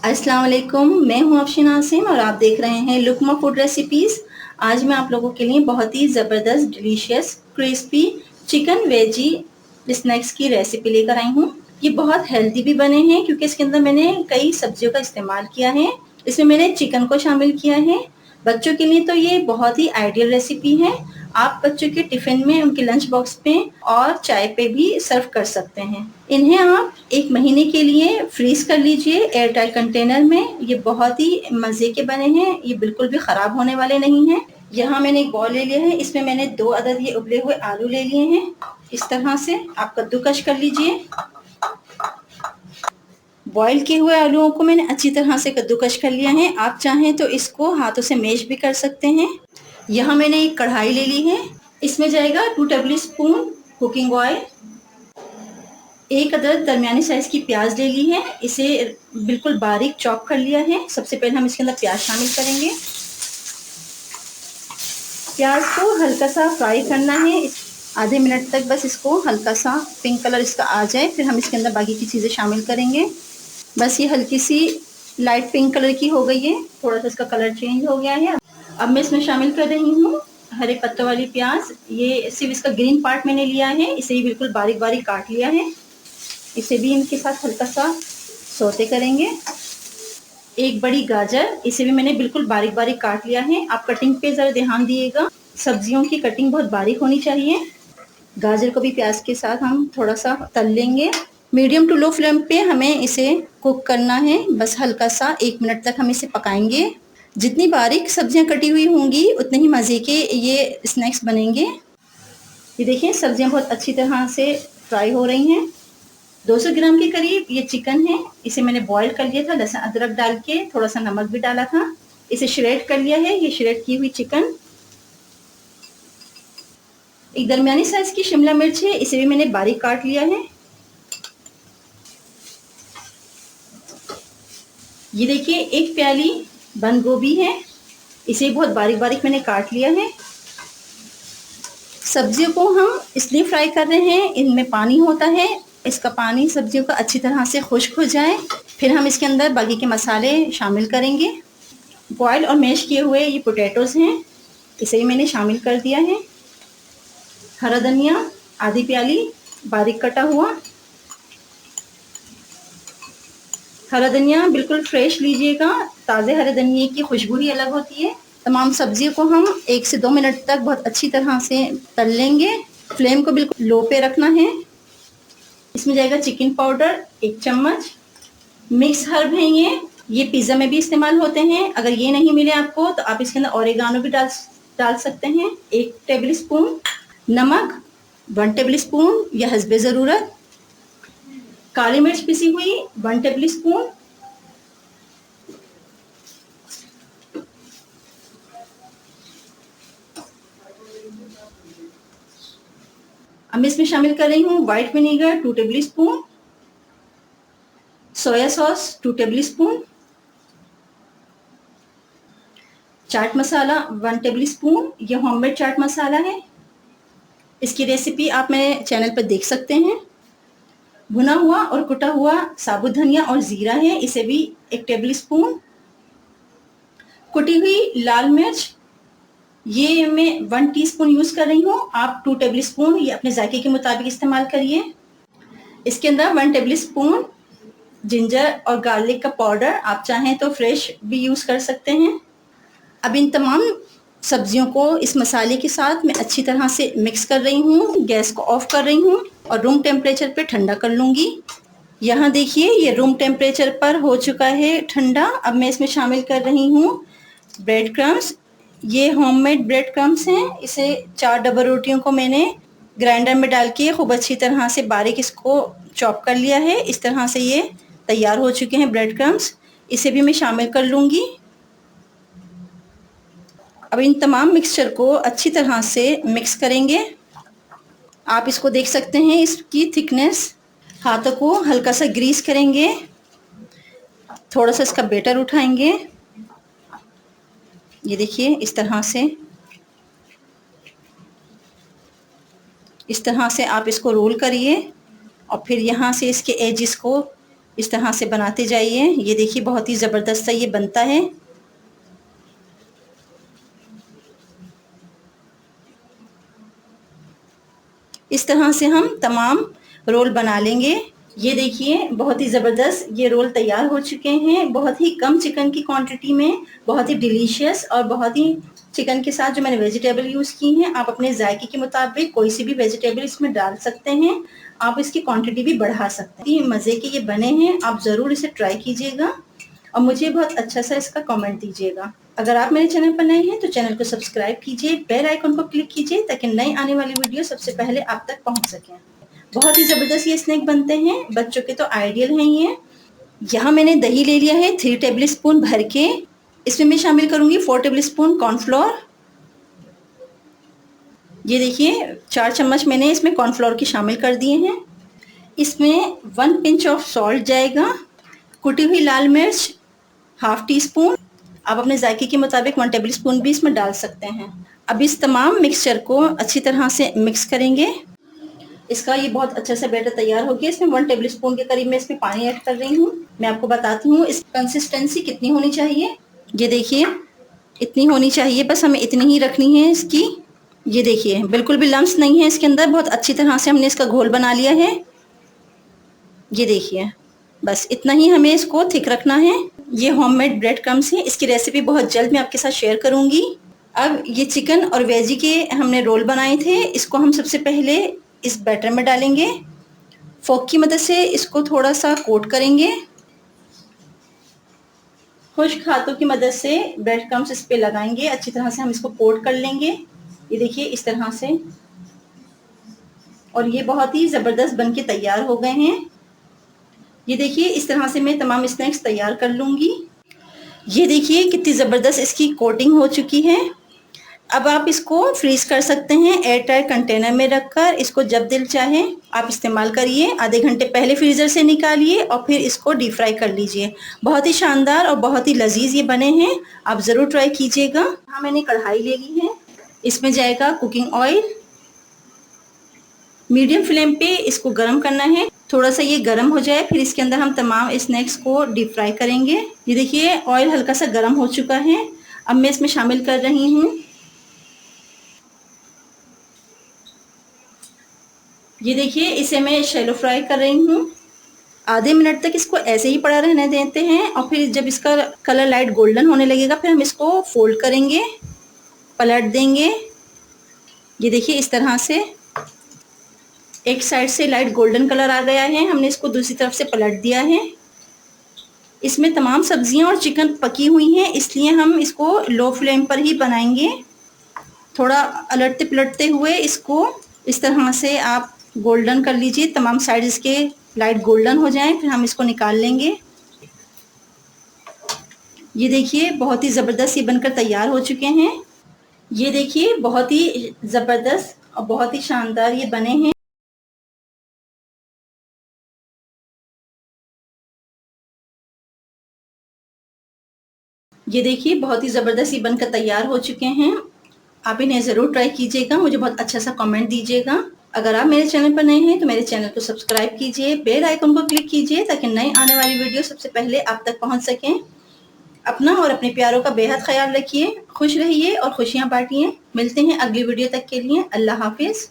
अस्सलाम वालेकुम, मैं हूँ अफशीन आसिम और आप देख रहे हैं लुकमा फूड रेसिपीज़। आज मैं आप लोगों के लिए बहुत ही ज़बरदस्त delicious crispy chicken veggie snacks की रेसिपी लेकर आई हूँ। ये बहुत हेल्दी भी बने हैं क्योंकि इसके अंदर मैंने कई सब्जियों का इस्तेमाल किया है। इसमें मैंने चिकन को शामिल किया है। बच्चों के लिए तो ये बहुत ही आइडियल रेसिपी है। आप बच्चों के टिफिन में, उनके लंच बॉक्स में और चाय पे भी सर्व कर सकते हैं। इन्हें आप 1 महीने के लिए फ्रीज कर लीजिए एयर टाइट कंटेनर में। ये बहुत ही मज़े के बने हैं, ये बिल्कुल भी ख़राब होने वाले नहीं हैं। यहाँ मैंने एक बॉल ले लिया है, इसमें मैंने 2 अदद ये उबले हुए आलू ले लिए हैं। इस तरह से आप कद्दूकश कर लीजिए। बॉईल किए हुए आलूओं को मैंने अच्छी तरह से कद्दूकश कर लिया है। आप चाहें तो इसको हाथों से मैश भी कर सकते हैं। यहाँ मैंने एक कढ़ाई ले ली है, इसमें जाएगा 2 टेबल स्पून कुकिंग ऑयल। 1 अदद दरमियानी साइज की प्याज ले ली है, इसे बिल्कुल बारीक चॉप कर लिया है। सबसे पहले हम इसके अंदर प्याज शामिल करेंगे। प्याज को हल्का सा फ्राई करना है, आधे मिनट तक बस इसको हल्का सा पिंक कलर इसका आ जाए, फिर हम इसके अंदर बाकी की चीज़ें शामिल करेंगे। बस ये हल्की सी लाइट पिंक कलर की हो गई है, थोड़ा सा इसका कलर चेंज हो गया है। अब मैं इसमें शामिल कर रही हूँ हरे पत्तों वाली प्याज। ये सिर्फ इसका ग्रीन पार्ट मैंने लिया है, इसे ही बिल्कुल बारीक बारीक काट लिया है। इसे भी इनके साथ हल्का सा सौते करेंगे। एक बड़ी गाजर, इसे भी मैंने बिल्कुल बारीक बारीक काट लिया है। आप कटिंग पे ज़रा ध्यान दिएगा, सब्जियों की कटिंग बहुत बारीक होनी चाहिए। गाजर को भी प्याज के साथ हम थोड़ा सा तल लेंगे। मीडियम टू लो फ्लेम पे हमें इसे कुक करना है, बस हल्का सा 1 मिनट तक हम इसे पकाएंगे। जितनी बारीक सब्जियां कटी हुई होंगी उतने ही मज़े के ये स्नैक्स बनेंगे। ये देखिए सब्जियां बहुत अच्छी तरह से फ्राई हो रही हैं। 200 ग्राम के करीब ये चिकन है, इसे मैंने बॉईल कर लिया था लहसुन अदरक डाल के, थोड़ा सा नमक भी डाला था। इसे श्रेड कर लिया है। ये श्रेड की हुई चिकन। एक दरमियानी साइज की शिमला मिर्च है, इसे भी मैंने बारीक काट लिया है। ये देखिए एक प्याली बंद गोभी है, इसे बहुत बारीक बारीक मैंने काट लिया है। सब्जियों को हम इसलिए फ्राई कर रहे हैं, इनमें पानी होता है, इसका पानी सब्जियों का अच्छी तरह से खुश्क हो जाए, फिर हम इसके अंदर बाकी के मसाले शामिल करेंगे। बॉयल और मैश किए हुए ये पोटैटोज़ हैं, इसे भी मैंने शामिल कर दिया है। हरा धनिया आधी प्याली बारीक कटा हुआ। हरा धनिया बिल्कुल फ्रेश लीजिएगा, ताज़े हरे धनिए की खुशबू ही अलग होती है। तमाम सब्जियों को हम 1 से 2 मिनट तक बहुत अच्छी तरह से तल लेंगे। फ्लेम को बिल्कुल लो पे रखना है। इसमें जाएगा चिकन पाउडर 1 चम्मच। मिक्स हर्ब हैं ये पिज़्ज़ा में भी इस्तेमाल होते हैं। अगर ये नहीं मिले आपको तो आप इसके अंदर ओरिगानो भी डाल सकते हैं। 1 टेबल स्पून नमक, 1 टेबल स्पून या हस्बे ज़रूरत। काली मिर्च पिसी हुई 1 टेबल स्पून। अब मैं इसमें शामिल कर रही हूँ white vinegar 2 tablespoon, soya sauce 2 tablespoon, chaat masala 1 tablespoon. यह होममेड चाट मसाला है, इसकी रेसिपी आप मेरे चैनल पर देख सकते हैं। भुना हुआ और कुटा हुआ साबुत धनिया और ज़ीरा है, इसे भी 1 टेबल स्पून। कुटी हुई लाल मिर्च, ये मैं 1 टीस्पून यूज़ कर रही हूँ, आप 2 टेबल स्पून ये अपने जायके के मुताबिक इस्तेमाल करिए। इसके अंदर 1 टेबल स्पून जिंजर और गार्लिक का पाउडर, आप चाहें तो फ्रेश भी यूज़ कर सकते हैं। अब इन तमाम सब्जियों को इस मसाले के साथ मैं अच्छी तरह से मिक्स कर रही हूँ। गैस को ऑफ कर रही हूँ और रूम टेम्परेचर पे ठंडा कर लूँगी। यहाँ देखिए ये रूम टेम्परेचर पर हो चुका है ठंडा। अब मैं इसमें शामिल कर रही हूँ ब्रेड क्रम्स। ये होममेड ब्रेड क्रम्स हैं, इसे 4 डबल रोटियों को मैंने ग्राइंडर में डाल के खूब अच्छी तरह से बारीक इसको चॉप कर लिया है। इस तरह से ये तैयार हो चुके हैं ब्रेड क्रम्स, इसे भी मैं शामिल कर लूँगी। अब इन तमाम मिक्सचर को अच्छी तरह से मिक्स करेंगे। आप इसको देख सकते हैं, इसकी थिकनेस। हाथों को हल्का सा ग्रीस करेंगे, थोड़ा सा इसका बैटर उठाएंगे। ये देखिए इस तरह से आप इसको रोल करिए और फिर यहाँ से इसके एजिस को इस तरह से बनाते जाइए। ये देखिए बहुत ही ज़बरदस्त सा ये बनता है। इस तरह से हम तमाम रोल बना लेंगे। ये देखिए बहुत ही ज़बरदस्त ये रोल तैयार हो चुके हैं। बहुत ही कम चिकन की क्वांटिटी में बहुत ही डिलीशियस और बहुत ही चिकन के साथ जो मैंने वेजिटेबल यूज़ की हैं, आप अपने जायके के मुताबिक कोई सी भी वेजिटेबल इसमें डाल सकते हैं। आप इसकी क्वांटिटी भी बढ़ा सकते हैं। मज़े के ये बने हैं, आप ज़रूर इसे ट्राई कीजिएगा और मुझे बहुत अच्छा सा इसका कमेंट दीजिएगा। अगर आप मेरे चैनल पर नए हैं तो चैनल को सब्सक्राइब कीजिए, बेल आइकन को क्लिक कीजिए ताकि नई आने वाली वीडियो सबसे पहले आप तक पहुंच सकें। बहुत ही ज़बरदस्त ये स्नैक बनते हैं, बच्चों के तो आइडियल हैं ये। यहाँ मैंने दही ले लिया है 3 टेबल स्पून भर के। इसमें मैं शामिल करूंगी 4 टेबल स्पून कॉर्नफ्लोर। ये देखिए 4 चम्मच मैंने इसमें कॉर्नफ्लोर की शामिल कर दिए हैं। इसमें 1 पिंच ऑफ सॉल्ट जाएगा। कुटी हुई लाल मिर्च हाफ टी स्पून। आप अपने जायके के मुताबिक 1 टेबल स्पून भी इसमें डाल सकते हैं। अब इस तमाम मिक्सचर को अच्छी तरह से मिक्स करेंगे। इसका ये बहुत अच्छा सा बैटर तैयार हो गया। इसमें 1 टेबल स्पून के करीब मैं इसमें पानी ऐड कर रही हूँ। मैं आपको बताती हूँ इस कंसिस्टेंसी कितनी होनी चाहिए। ये देखिए इतनी होनी चाहिए, बस हमें इतनी ही रखनी है इसकी। ये देखिए बिल्कुल भी लम्स नहीं है इसके अंदर, बहुत अच्छी तरह से हमने इसका घोल बना लिया है। ये देखिए बस इतना ही हमें इसको थिक रखना है। ये होममेड ब्रेड क्रम्स है, इसकी रेसिपी बहुत जल्द मैं आपके साथ शेयर करूंगी। अब ये चिकन और वेजी के हमने रोल बनाए थे, इसको हम सबसे पहले इस बैटर में डालेंगे। फोक की मदद से इसको थोड़ा सा कोट करेंगे। खुश्क हाथों की मदद से ब्रेड क्रम्स इस पे लगाएंगे, अच्छी तरह से हम इसको कोट कर लेंगे। ये देखिए इस तरह से, और ये बहुत ही ज़बरदस्त बनके तैयार हो गए हैं। ये देखिए इस तरह से मैं तमाम स्नैक्स तैयार कर लूँगी। ये देखिए कितनी ज़बरदस्त इसकी कोटिंग हो चुकी है। अब आप इसको फ्रीज कर सकते हैं एयर टाइट कंटेनर में रखकर। इसको जब दिल चाहे आप इस्तेमाल करिए। आधे घंटे पहले फ्रीज़र से निकालिए और फिर इसको डीप फ्राई कर लीजिए। बहुत ही शानदार और बहुत ही लजीज ये बने हैं, आप ज़रूर ट्राई कीजिएगा। हाँ मैंने कढ़ाई ले ली है, इसमें जाएगा कुकिंग ऑयल। मीडियम फ्लेम पे इसको गर्म करना है। थोड़ा सा ये गर्म हो जाए फिर इसके अंदर हम तमाम स्नैक्स को डीप फ्राई करेंगे। ये देखिए ऑयल हल्का सा गर्म हो चुका है। अब मैं इसमें शामिल कर रही हूँ, ये देखिए इसे मैं शैलो फ्राई कर रही हूँ। आधे मिनट तक इसको ऐसे ही पड़ा रहने देते हैं और फिर जब इसका कलर लाइट गोल्डन होने लगेगा फिर हम इसको फोल्ड करेंगे, पलट देंगे। ये देखिए इस तरह से एक साइड से लाइट गोल्डन कलर आ गया है, हमने इसको दूसरी तरफ से पलट दिया है। इसमें तमाम सब्जियां और चिकन पकी हुई हैं, इसलिए हम इसको लो फ्लेम पर ही बनाएंगे। थोड़ा अलटते पलटते हुए इसको इस तरह से आप गोल्डन कर लीजिए, तमाम साइड इसके लाइट गोल्डन हो जाएं, फिर हम इसको निकाल लेंगे। ये देखिए बहुत ही ज़बरदस्त ये बनकर तैयार हो चुके हैं। ये देखिए बहुत ही ज़बरदस्त और बहुत ही शानदार ये बने हैं। ये देखिए बहुत ही ज़बरदस्त ये बनकर तैयार हो चुके हैं। आप इन्हें ज़रूर ट्राई कीजिएगा, मुझे बहुत अच्छा सा कमेंट दीजिएगा। अगर आप मेरे चैनल पर नए हैं तो मेरे चैनल को सब्सक्राइब कीजिए, बेल आइकन को क्लिक कीजिए ताकि नई आने वाली वीडियो सबसे पहले आप तक पहुंच सकें। अपना और अपने प्यारों का बेहद ख्याल रखिए, खुश रहिए और खुशियां बांटिए। मिलते हैं अगली वीडियो तक के लिए। अल्लाह हाफिज़।